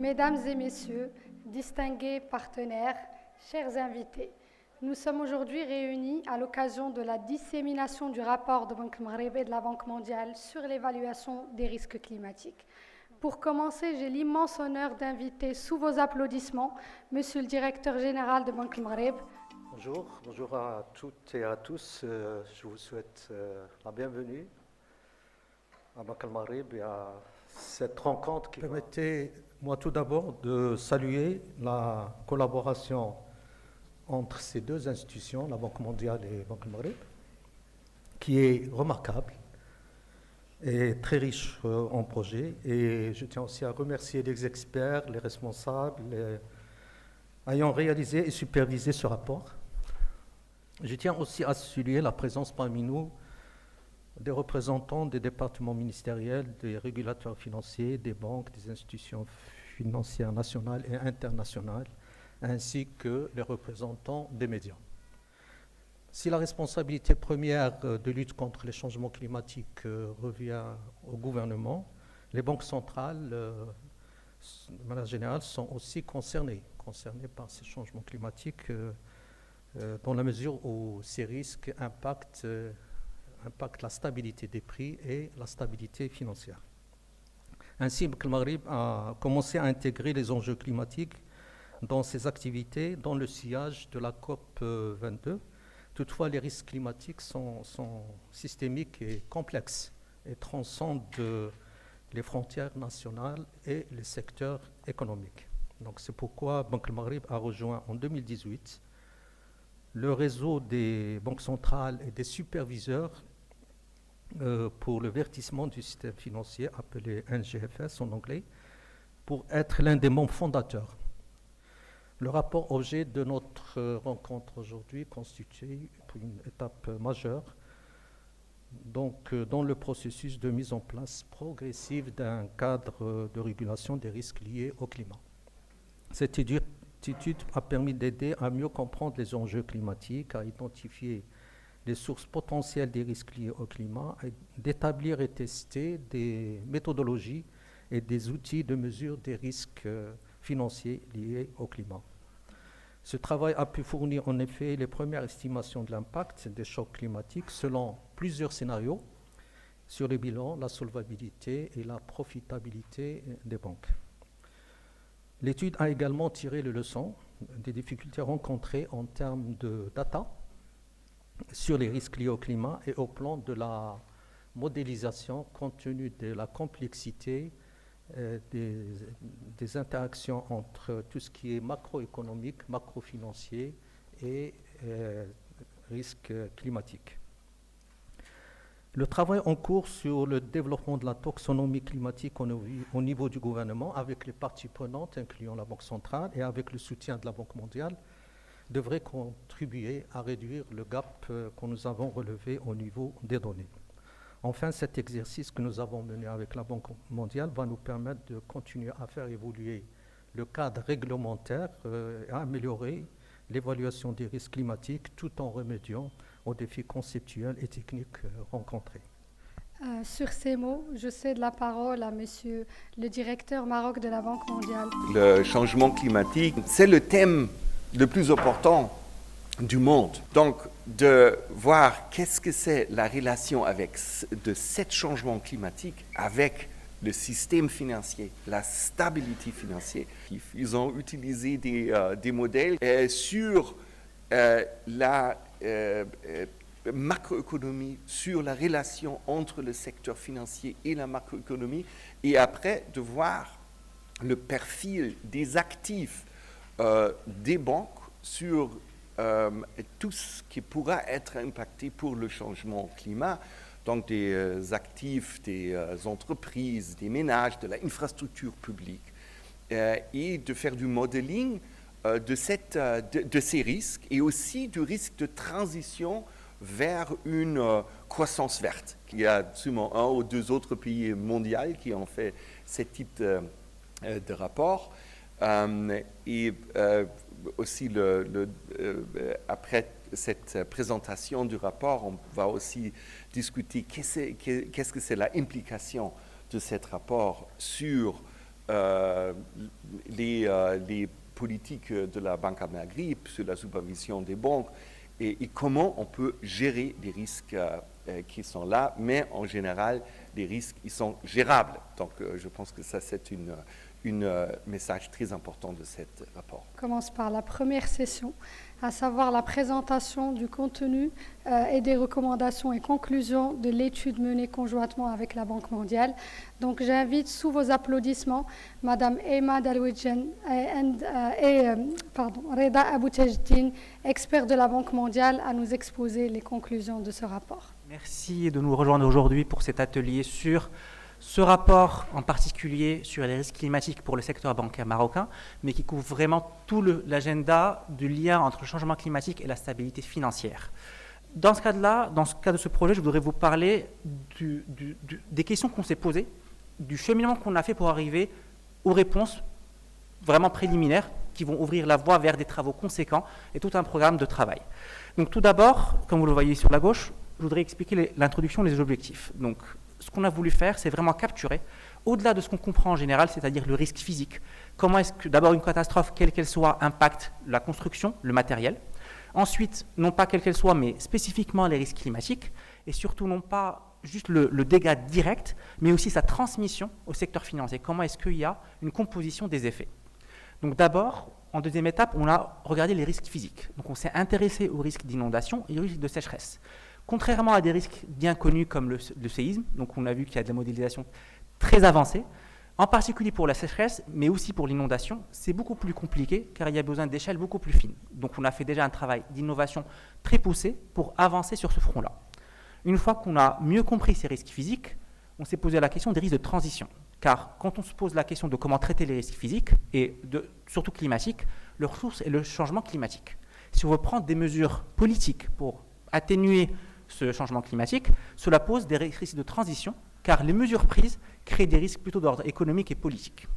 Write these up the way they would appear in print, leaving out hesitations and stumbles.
Mesdames et messieurs, distingués partenaires, chers invités, nous sommes aujourd'hui réunis à l'occasion de la dissémination du rapport de Banque Maghreb et de la Banque mondiale sur l'évaluation des risques climatiques. Pour commencer, j'ai l'immense honneur d'inviter sous vos applaudissements Monsieur le directeur général de Banque Maghreb. Bonjour à toutes et à tous. Je vous souhaite la bienvenue à Banque Maghreb et à cette rencontre qui permettez-moi tout d'abord de saluer la collaboration entre ces deux institutions, la Banque mondiale et Banque Maghreb, qui est remarquable et très riche en projets. Et je tiens aussi à remercier les experts, les responsables, ayant réalisé et supervisé ce rapport. Je tiens aussi à saluer la présence parmi nous des représentants des départements ministériels, des régulateurs financiers, des banques, des institutions financières nationales et internationales, ainsi que les représentants des médias. Si la responsabilité première de lutte contre les changements climatiques revient au gouvernement, les banques centrales, de manière générale, sont aussi concernées par ces changements climatiques dans la mesure où ces risques impactent la stabilité des prix et la stabilité financière. Ainsi, Banque Maghreb a commencé à intégrer les enjeux climatiques dans ses activités dans le sillage de la COP 22. Toutefois, les risques climatiques sont systémiques et complexes et transcendent les frontières nationales et les secteurs économiques. Donc, c'est pourquoi Banque Maghreb a rejoint en 2018 le réseau des banques centrales et des superviseurs pour le verdissement du système financier, appelé NGFS en anglais, pour être l'un des membres fondateurs. Le rapport objet de notre rencontre aujourd'hui constitue une étape majeure donc, dans le processus de mise en place progressive d'un cadre de régulation des risques liés au climat. Cette étude a permis d'aider à mieux comprendre les enjeux climatiques, à identifier les sources potentielles des risques liés au climat, et d'établir et tester des méthodologies et des outils de mesure des risques financiers liés au climat. Ce travail a pu fournir en effet les premières estimations de l'impact des chocs climatiques selon plusieurs scénarios sur le bilan, la solvabilité et la profitabilité des banques. L'étude a également tiré les leçons des difficultés rencontrées en termes de data sur les risques liés au climat et au plan de la modélisation compte tenu de la complexité des interactions entre tout ce qui est macroéconomique, macrofinancier et risques climatiques. Le travail en cours sur le développement de la taxonomie climatique au niveau du gouvernement, avec les parties prenantes, incluant la Banque centrale et avec le soutien de la Banque mondiale, devrait contribuer à réduire le gap que nous avons relevé au niveau des données. Enfin, cet exercice que nous avons mené avec la Banque mondiale va nous permettre de continuer à faire évoluer le cadre réglementaire et à améliorer l'évaluation des risques climatiques tout en remédiant aux défis conceptuels et techniques rencontrés. Sur ces mots, je cède la parole à Monsieur le directeur Maroc de la Banque mondiale. Le changement climatique, c'est le thème le plus important du monde. Donc, de voir qu'est-ce que c'est la relation de ce changement climatique avec le système financier, la stabilité financière. Ils ont utilisé des modèles sur la macroéconomie, sur la relation entre le secteur financier et la macroéconomie, et après de voir le profil des actifs des banques sur tout ce qui pourra être impacté pour le changement climat, donc des actifs, des entreprises, des ménages, de l'infrastructure publique, et de faire du modeling de ces risques et aussi du risque de transition vers une croissance verte. Il y a seulement un ou deux autres pays mondiaux qui ont fait ce type de rapport. Et aussi, après cette présentation du rapport, on va aussi discuter qu'est-ce que c'est l'implication de ce rapport sur les politiques de la Banque Maghreb sur la supervision des banques et comment on peut gérer les risques qui sont là, mais en général, les risques, ils sont gérables. Donc, je pense que ça, c'est un message très important de ce rapport. On commence par la première session, à savoir la présentation du contenu et des recommandations et conclusions de l'étude menée conjointement avec la Banque mondiale. Donc j'invite sous vos applaudissements Madame Emma Dalwidjan et Reda Aboutejdine, expert de la Banque mondiale, à nous exposer les conclusions de ce rapport. Merci de nous rejoindre aujourd'hui pour cet atelier sur ce rapport, en particulier sur les risques climatiques pour le secteur bancaire marocain, mais qui couvre vraiment tout l'agenda du lien entre le changement climatique et la stabilité financière. Dans ce cadre-là, dans ce cas de ce projet, je voudrais vous parler des questions qu'on s'est posées, du cheminement qu'on a fait pour arriver aux réponses vraiment préliminaires qui vont ouvrir la voie vers des travaux conséquents et tout un programme de travail. Donc tout d'abord, comme vous le voyez sur la gauche, je voudrais expliquer l'introduction et les objectifs. Donc, ce qu'on a voulu faire, c'est vraiment capturer, au-delà de ce qu'on comprend en général, c'est-à-dire le risque physique, comment est-ce que, d'abord, une catastrophe, quelle qu'elle soit, impacte la construction, le matériel. Ensuite, non pas quelle qu'elle soit, mais spécifiquement les risques climatiques, et surtout non pas juste le dégât direct, mais aussi sa transmission au secteur financier. Comment est-ce qu'il y a une composition des effets? Donc d'abord, en deuxième étape, on a regardé les risques physiques. Donc on s'est intéressé aux risques d'inondation et aux risques de sécheresse. Contrairement à des risques bien connus comme le séisme, donc on a vu qu'il y a de la modélisation très avancée, en particulier pour la sécheresse, mais aussi pour l'inondation, c'est beaucoup plus compliqué car il y a besoin d'échelles beaucoup plus fines. Donc on a fait déjà un travail d'innovation très poussé pour avancer sur ce front-là. Une fois qu'on a mieux compris ces risques physiques, on s'est posé la question des risques de transition. Car quand on se pose la question de comment traiter les risques physiques, et surtout climatiques, leur source est le changement climatique. Si on veut prendre des mesures politiques pour atténuer ce changement climatique, cela pose des risques de transition, car les mesures prises créent des risques plutôt d'ordre économique et politique.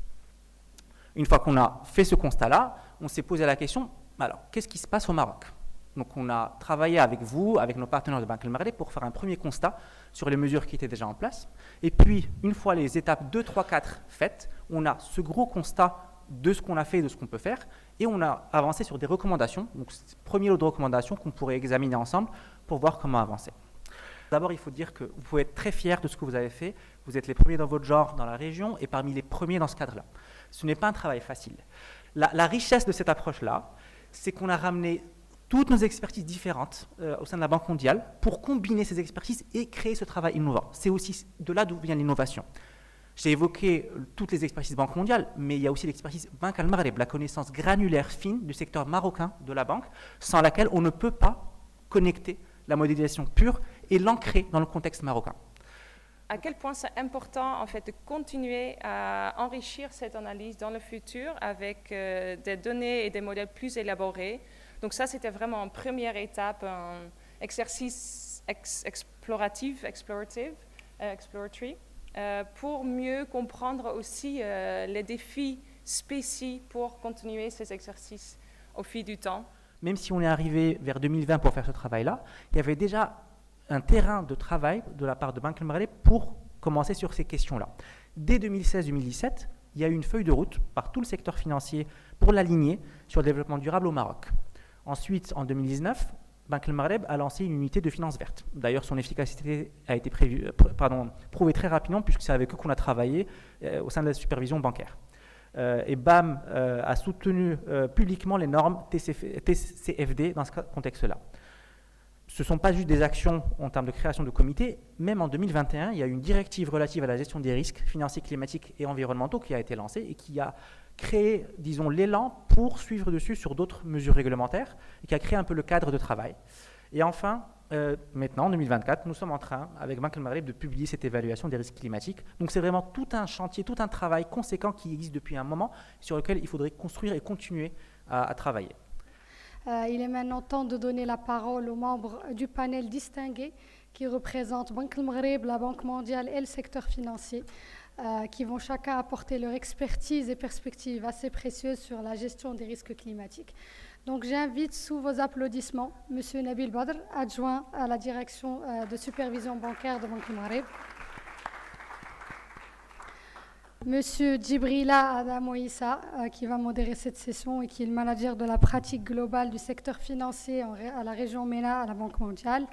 Une fois qu'on a fait ce constat-là, on s'est posé la question, alors, qu'est-ce qui se passe au Maroc? Donc on a travaillé avec vous, avec nos partenaires de Banque Maghreb, pour faire un premier constat sur les mesures qui étaient déjà en place. Et puis, une fois les étapes 2, 3, 4 faites, on a ce gros constat de ce qu'on a fait et de ce qu'on peut faire, et on a avancé sur des recommandations, donc premier lot de recommandations qu'on pourrait examiner ensemble pour voir comment avancer. D'abord, il faut dire que vous pouvez être très fiers de ce que vous avez fait. Vous êtes les premiers dans votre genre dans la région et parmi les premiers dans ce cadre-là. Ce n'est pas un travail facile. La richesse de cette approche-là, c'est qu'on a ramené toutes nos expertises différentes au sein de la Banque mondiale pour combiner ces expertises et créer ce travail innovant. C'est aussi de là d'où vient l'innovation. J'ai évoqué toutes les expertises Banque mondiale, mais il y a aussi l'expertise Banque al-Maghreb, la connaissance granulaire fine du secteur marocain de la banque, sans laquelle on ne peut pas connecter la modélisation pure et l'ancrer dans le contexte marocain. À quel point c'est important en fait de continuer à enrichir cette analyse dans le futur avec des données et des modèles plus élaborés. Donc ça, c'était vraiment une première étape, un exercice exploratif, pour mieux comprendre aussi les défis spécifiques pour continuer ces exercices au fil du temps. Même si on est arrivé vers 2020 pour faire ce travail-là, il y avait déjà un terrain de travail de la part de Banque Maghreb pour commencer sur ces questions-là. Dès 2016-2017, il y a eu une feuille de route par tout le secteur financier pour l'aligner sur le développement durable au Maroc. Ensuite, en 2019, Banque Maghreb a lancé une unité de finance verte. D'ailleurs, son efficacité a été prouvée très rapidement puisque c'est avec eux qu'on a travaillé au sein de la supervision bancaire. Et BAM a soutenu publiquement les normes TCFD dans ce contexte-là. Ce ne sont pas juste des actions en termes de création de comités. Même en 2021, il y a une directive relative à la gestion des risques financiers, climatiques et environnementaux qui a été lancée et qui a créé, disons, l'élan pour suivre dessus sur d'autres mesures réglementaires et qui a créé un peu le cadre de travail. Et enfin, maintenant, en 2024, nous sommes en train, avec Banque Maghreb, de publier cette évaluation des risques climatiques. Donc c'est vraiment tout un chantier, tout un travail conséquent qui existe depuis un moment sur lequel il faudrait construire et continuer à travailler. Il est maintenant temps de donner la parole aux membres du panel distingué qui représentent Banque Maghreb, la Banque mondiale et le secteur financier, qui vont chacun apporter leur expertise et perspectives assez précieuses sur la gestion des risques climatiques. Donc j'invite sous vos applaudissements M. Nabil Badr, adjoint à la direction de supervision bancaire de Banque Maghreb. Monsieur Djibrila Adamoïssa, qui va modérer cette session et qui est le manager de la pratique globale du secteur financier à la région MENA à la Banque mondiale.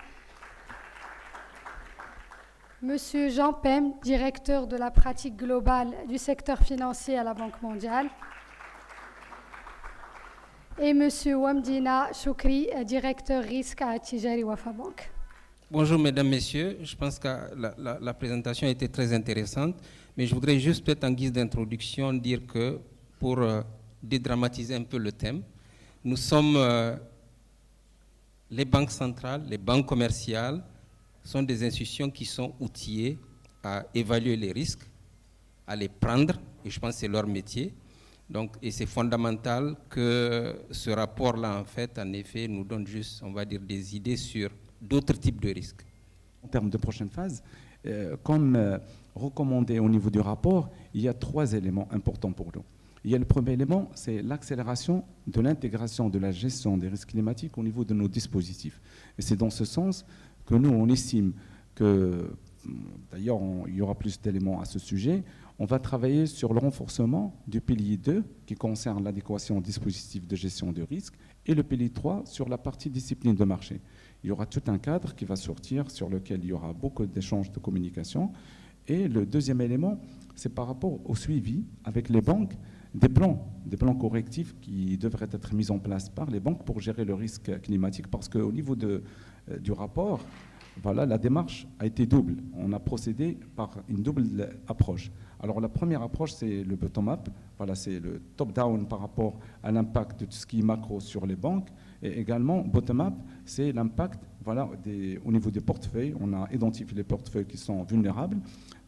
Monsieur Jean Pem, directeur de la pratique globale du secteur financier à la Banque mondiale. Et Monsieur Wamdina Choukri, directeur risque à Tijari Wafa Bank. Bonjour mesdames, messieurs. Je pense que la présentation était très intéressante, mais je voudrais juste peut-être en guise d'introduction dire que pour dédramatiser un peu le thème, nous sommes les banques centrales, les banques commerciales sont des institutions qui sont outillées à évaluer les risques, à les prendre, et je pense que c'est leur métier. Donc, et c'est fondamental que ce rapport-là, en fait, en effet, nous donne juste, on va dire, des idées sur d'autres types de risques. En termes de prochaine phase, comme recommandé au niveau du rapport, il y a 3 éléments importants pour nous. Il y a le premier élément, c'est l'accélération de l'intégration de la gestion des risques climatiques au niveau de nos dispositifs. Et c'est dans ce sens que nous, on estime que, d'ailleurs, il y aura plus d'éléments à ce sujet, on va travailler sur le renforcement du pilier 2 qui concerne l'adéquation au dispositif de gestion de risque et le pilier 3 sur la partie discipline de marché. Il y aura tout un cadre qui va sortir sur lequel il y aura beaucoup d'échanges de communication. Et le deuxième élément, c'est par rapport au suivi avec les banques des plans correctifs qui devraient être mis en place par les banques pour gérer le risque climatique. Parce qu'au niveau du rapport, voilà, la démarche a été double. On a procédé par une double approche. Alors la première approche, c'est le bottom-up. Voilà, c'est le top-down par rapport à l'impact de tout ce qui est macro sur les banques. Et également, bottom-up, c'est l'impact au niveau des portefeuilles. On a identifié les portefeuilles qui sont vulnérables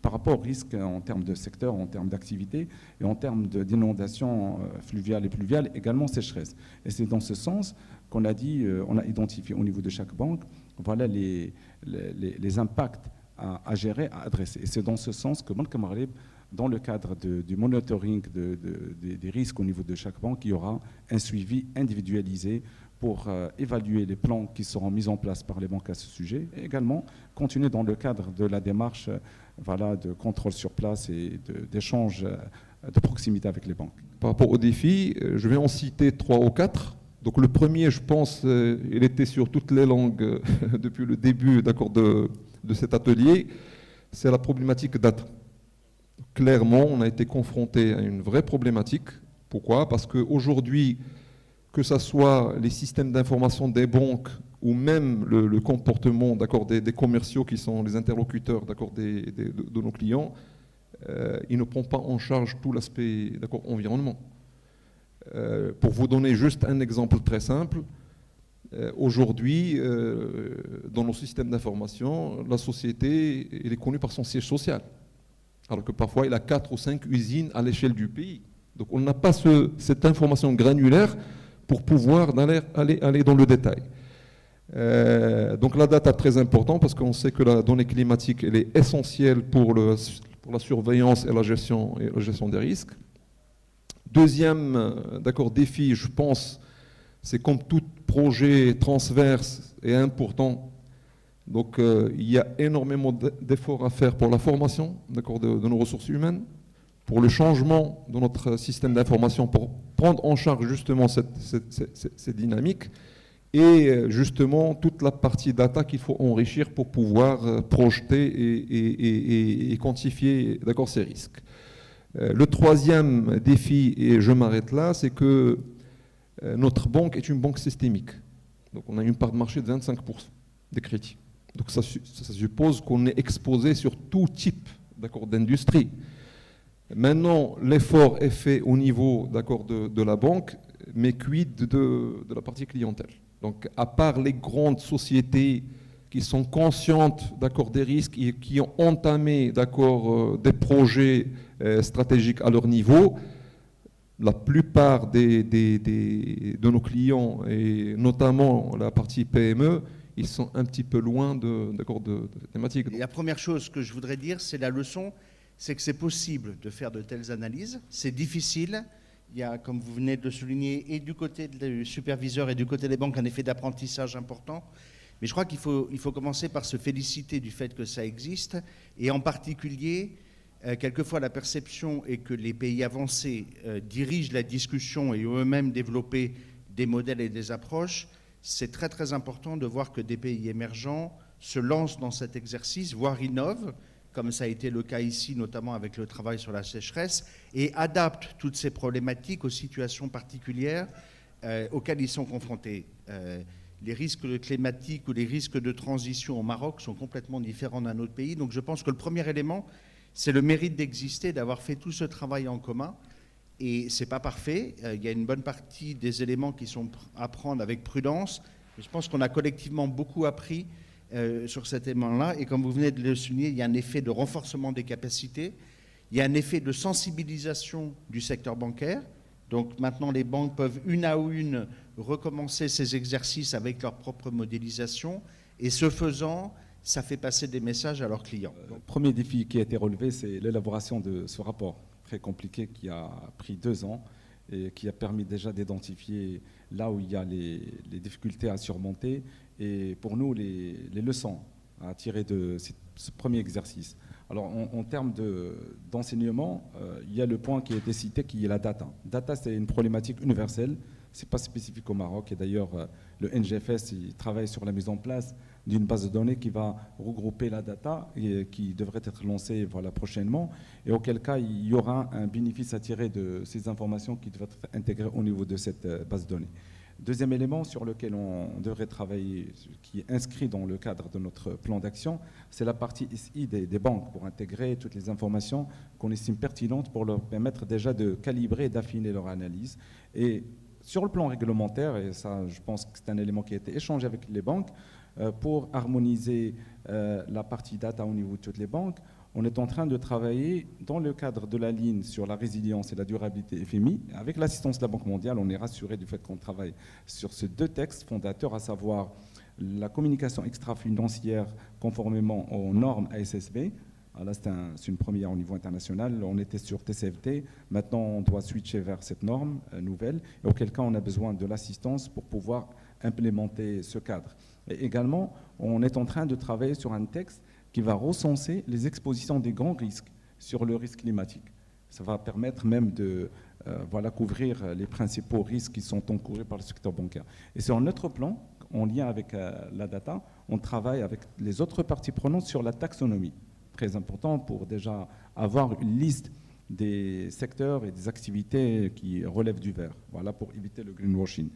par rapport au risque en termes de secteur, en termes d'activité et en termes d'inondations fluviales et pluviales, également sécheresse. Et c'est dans ce sens qu'on a dit, on a identifié au niveau de chaque banque, voilà les impacts à gérer, à adresser. Et c'est dans ce sens que Banque Maghreb, dans le cadre du monitoring des risques au niveau de chaque banque, il y aura un suivi individualisé pour évaluer les plans qui seront mis en place par les banques à ce sujet, et également continuer dans le cadre de la démarche de contrôle sur place et d'échange de proximité avec les banques. Par rapport aux défis, je vais en citer 3 ou 4. Donc le premier, je pense, il était sur toutes les langues depuis le début de cet atelier, c'est la problématique data. Clairement, on a été confronté à une vraie problématique. Pourquoi? Parce qu'aujourd'hui, que ce soit les systèmes d'information des banques ou même le comportement des commerciaux qui sont les interlocuteurs de nos clients, ils ne prennent pas en charge tout l'aspect environnement. Pour vous donner juste un exemple très simple, aujourd'hui, dans nos systèmes d'information, la société elle est connue par son siège social, alors que parfois il a 4 ou 5 usines à l'échelle du pays. Donc on n'a pas cette information granulaire pour pouvoir aller dans le détail. Donc la data est très importante parce qu'on sait que la donnée climatique elle est essentielle pour la surveillance et la gestion des risques. Deuxième défi, je pense, c'est comme tout projet transverse et important. Donc il y a énormément d'efforts à faire pour la formation de nos ressources humaines, pour le changement de notre système d'information, pour prendre en charge justement cette dynamique et justement toute la partie data qu'il faut enrichir pour pouvoir projeter et quantifier ces risques. Le troisième défi, et je m'arrête là, c'est que notre banque est une banque systémique. Donc on a une part de marché de 25% des crédits. Donc ça suppose qu'on est exposé sur tout type d'industrie. Maintenant, l'effort est fait au niveau de la banque, mais quid de la partie clientèle. Donc à part les grandes sociétés qui sont conscientes des risques et qui ont entamé des projets stratégiques à leur niveau, la plupart de nos clients, et notamment la partie PME, ils sont un petit peu loin de thématiques. La première chose que je voudrais dire, c'est la leçon, c'est que c'est possible de faire de telles analyses. C'est difficile. Il y a, comme vous venez de le souligner, et du côté du superviseur et du côté des banques, un effet d'apprentissage important. Mais je crois qu'il faut commencer par se féliciter du fait que ça existe, et en particulier Quelquefois, la perception est que les pays avancés dirigent la discussion et ont eux-mêmes développé des modèles et des approches. C'est très très important de voir que des pays émergents se lancent dans cet exercice, voire innovent, comme ça a été le cas ici, notamment avec le travail sur la sécheresse, et adaptent toutes ces problématiques aux situations particulières auxquelles ils sont confrontés. Les risques climatiques ou les risques de transition au Maroc sont complètement différents d'un autre pays. Donc je pense que le premier élément, c'est le mérite d'exister, d'avoir fait tout ce travail en commun. Et ce n'est pas parfait. Il y a une bonne partie des éléments qui sont à prendre avec prudence. Je pense qu'on a collectivement beaucoup appris sur cet élément-là. Et comme vous venez de le souligner, il y a un effet de renforcement des capacités. Il y a un effet de sensibilisation du secteur bancaire. Donc maintenant, les banques peuvent une à une recommencer ces exercices avec leur propre modélisation. Et ce faisant, ça fait passer des messages à leurs clients. Le premier défi qui a été relevé, c'est l'élaboration de ce rapport très compliqué qui a pris 2 ans et qui a permis déjà d'identifier là où il y a les difficultés à surmonter et pour nous les leçons à tirer de ce premier exercice. Alors en termes d'enseignement, il y a le point qui a été cité qui est la data. Data, c'est une problématique universelle, ce n'est pas spécifique au Maroc et d'ailleurs le NGFS il travaille sur la mise en place d'une base de données qui va regrouper la data et qui devrait être lancée prochainement et auquel cas il y aura un bénéfice à tirer de ces informations qui devraient être intégrées au niveau de cette base de données. Deuxième élément sur lequel on devrait travailler, qui est inscrit dans le cadre de notre plan d'action, c'est la partie SI des banques pour intégrer toutes les informations qu'on estime pertinentes pour leur permettre déjà de calibrer et d'affiner leur analyse. Et sur le plan réglementaire, et ça je pense que c'est un élément qui a été échangé avec les banques, pour harmoniser la partie data au niveau de toutes les banques, on est en train de travailler dans le cadre de la ligne sur la résilience et la durabilité FMI. Avec l'assistance de la Banque mondiale, on est rassuré du fait qu'on travaille sur ces 2 textes fondateurs, à savoir la communication extra-financière conformément aux normes ASSB. Là, c'est une première au niveau international. On était sur TCFT. Maintenant, on doit switcher vers cette norme nouvelle, et auquel cas, on a besoin de l'assistance pour pouvoir implémenter ce cadre. Et également, on est en train de travailler sur un texte qui va recenser les expositions des grands risques sur le risque climatique. Ça va permettre même de couvrir les principaux risques qui sont encourus par le secteur bancaire. Et sur notre plan, en lien avec la data, on travaille avec les autres parties prenantes sur la taxonomie. Très important pour déjà avoir une liste des secteurs et des activités qui relèvent du vert. Voilà, pour éviter le greenwashing.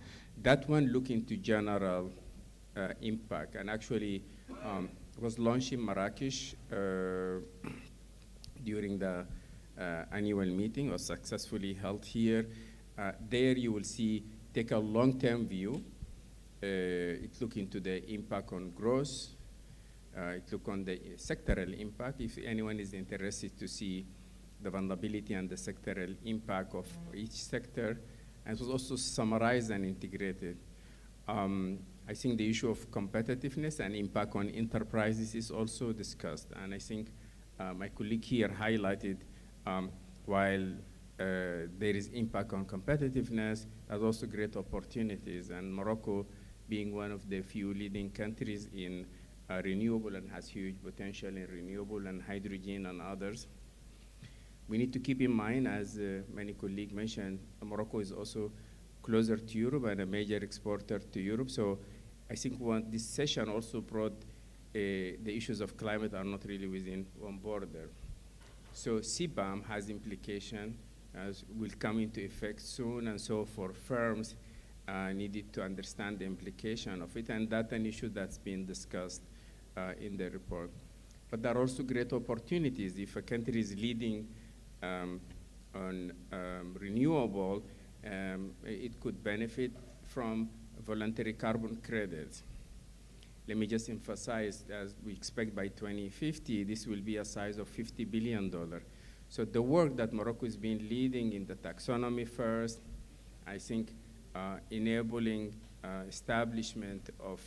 That one look into general impact and actually was launched in Marrakesh during the annual meeting, was successfully held here. There you will see, take a long-term view. It look into the impact on growth. It look on the sectoral impact. If anyone is interested to see the vulnerability and the sectoral impact of each sector, and it was also summarized and integrated. I think the issue of competitiveness and impact on enterprises is also discussed. And I think my colleague here highlighted while there is impact on competitiveness, there's also great opportunities. And Morocco, being one of the few leading countries in renewable and has huge potential in renewable and hydrogen and others, we need to keep in mind, as many colleagues mentioned, Morocco is also closer to Europe and a major exporter to Europe. So I think this session also brought the issues of climate are not really within one border. So CBAM has implication, will come into effect soon, and so for firms needed to understand the implication of it, and that's an issue that's been discussed in the report. But there are also great opportunities. If a country is leading on renewable, it could benefit from voluntary carbon credits. Let me just emphasize, as we expect by 2050, this will be a size of $50 billion. So the work that Morocco has been leading in the taxonomy first, I think enabling establishment of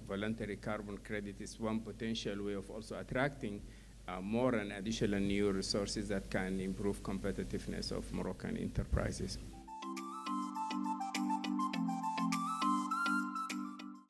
voluntary carbon credit is one potential way of also attracting more and additional new resources that can improve competitiveness of Moroccan enterprises.